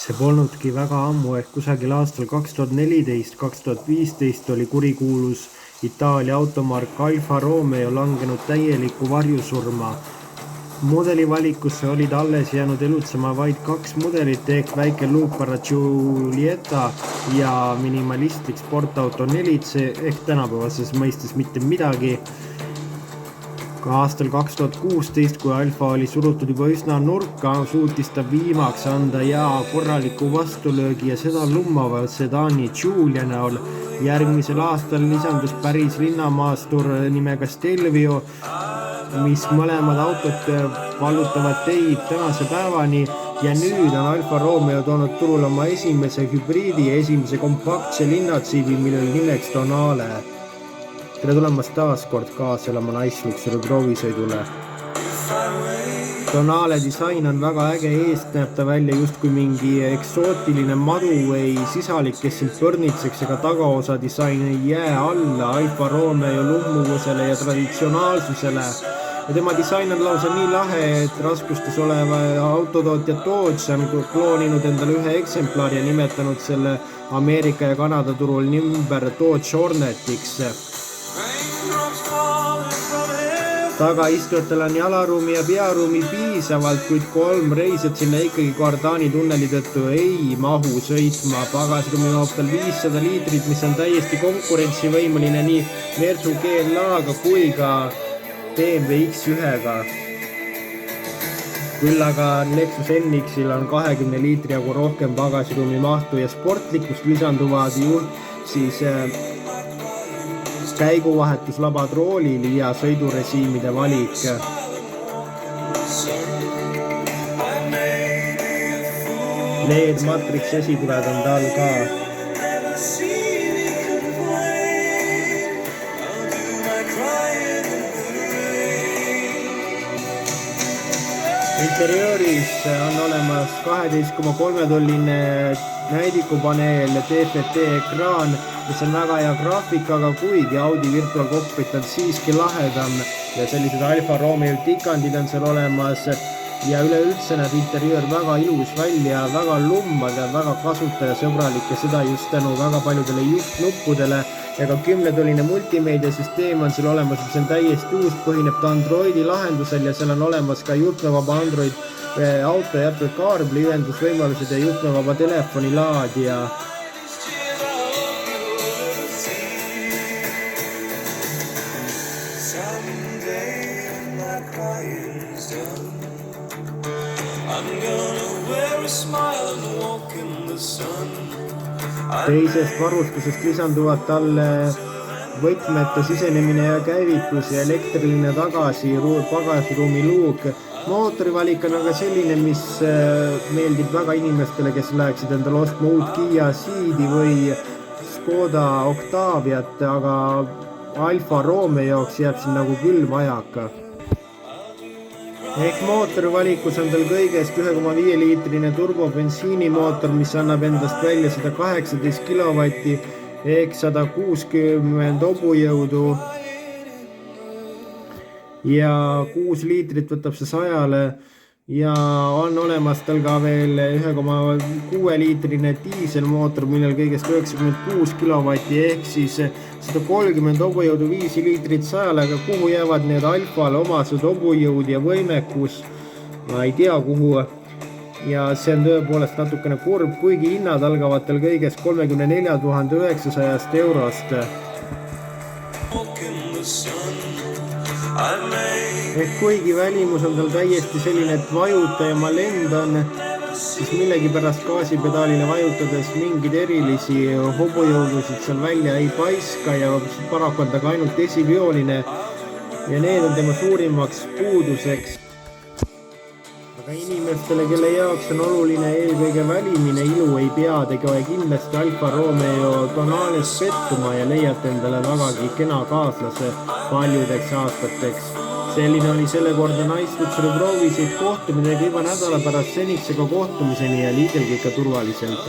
See polnudki väga ammu ehk kusagil aastal 2014-2015 oli kurikuulus Itaalia automark Alfa Romeo langenud täielikku varjusurma. Mudelivalikus olid alles jäänud elutsema vaid 2 mudelit ehk väike Lucara Giulietta ja minimalistlik sportauto 4C ehk tänapäevases mõistes mitte midagi. Ka aastal 2016, kui Alfa oli surutud juba üsna nurka, suutis ta viimaks anda korraliku vastulöögi ja seda lummava sedaani Giulia näol. Järgmisel aastal lisandus päris linnamaastur nimega Stelvio, mis mõlemad autod vallutavad teid tänase päevani ja nüüd on Alfa Romeo toonud turul oma esimese hübriidi ja esimese kompaktse linnatsiivi, millel nimeks Tonale. Tere tulemast taas kord kaasa elama naisluksuri proovisõidule. Tonale disain on väga äge, eest näeb ta välja justkui mingi eksootiline madu või sisalik, kes sind põrnitseks, ega tagaosa disain ei jää alla Alfa Romeo lummuvusele ja traditsionaalsusele. Ja tema disain on lausa nii lahe, et raskustes oleva autotootja Dodge on klooninud endale ühe eksemplari ja nimetanud selle Ameerika ja Kanada turul nimber Dodge Hornetiks. Tagaistujatel on jalaruumi ja pearuumi piisavalt, kuid 3 reisijat sinna ikkagi kardaani tunneli tõttu ei mahu sõitma. Pagasruumi mahub tal 500 liitrit, mis on täiesti konkurentsivõimeline nii Mersu GLA-ga kui ka BMW X1-ga. Küll aga Lexus NX-il on 20 liitri jagu rohkem pagasruumi mahtu ja sportlikust lisanduvad siis käiguvahetus labatroolil ja sõidurežiimide valik. LED Matrix esituled on tal ka. Interiooris on olemas 12,3-tolline näidikupaneel ja TFT ekraan, mis on väga hea graafikaga, kuigi Audi Virtual Cockpit on siiski lahedam ja sellised Alfa Romeo tikandid on seal olemas ja üleüldse näeb interiöör väga ilus välja, väga lummad ja väga kasutajasõbralik ja seda just tänu väga paljudele juhtnuppudele ja ka 10-toline multimeediasüsteem on seal olemas, mis on täiesti uus, põhineb ta Androidi lahendusel ja seal on olemas ka juhtmevaba Android auto ja Apple CarPlay ühendusvõimalused ja juhtmevaba telefoni laadija. Teisest varustusest lisanduvad talle võtmete sisenemine ja käivitus ja elektriline pagasruumi luuk. Mootorivalik on aga selline, mis meeldib väga inimestele, kes läheksid endale ostma uut Kia Ceedi või Škoda Octaviat, aga Alfa Romeo jaoks jääb siin nagu küll vajaka. Ehk mootorivalikus on tal kõigest 1,5 liitrine turbobensiinimootor, mis annab endast välja 118 kilovatti ehk 160 hobujõudu ja 6 liitrit võtab see 100-le ja on olemas tal ka veel 1,6 liitrine diiselmootor, millel kõigest 96 kilovatti ehk siis 130 hobujõudu 5 liitrit 100-le, aga kuhu jäävad need Alfale omased hobujõud ja võimekus? Ma ei tea kuhu ja see on tõepoolest natukene kurb, kuigi hinnad algavad tal kõigest 34 900 eurost. Ehk kuigi välimus on tal täiesti selline, et vajuta ja ma lendan, siis millegipärast gaasipedaalile vajutades mingid erilisi hobujõudusid seal välja ei paiska ja paraku on ta ka ainult esivioline ja need on tema suurimaks puuduseks. Aga inimestele, kelle jaoks on oluline eelkõige välimine ilu, ei pea tegema kindlasti Alfa Romeo Tonales pettuma ja leiate endale vägagi kena kaaslase paljudeks aastateks. Selline oli selle korda naisluksuri proovisõit, kohtumine iga nädala pärast senisega kohtumiseni ja liigelge ikka turvaliselt.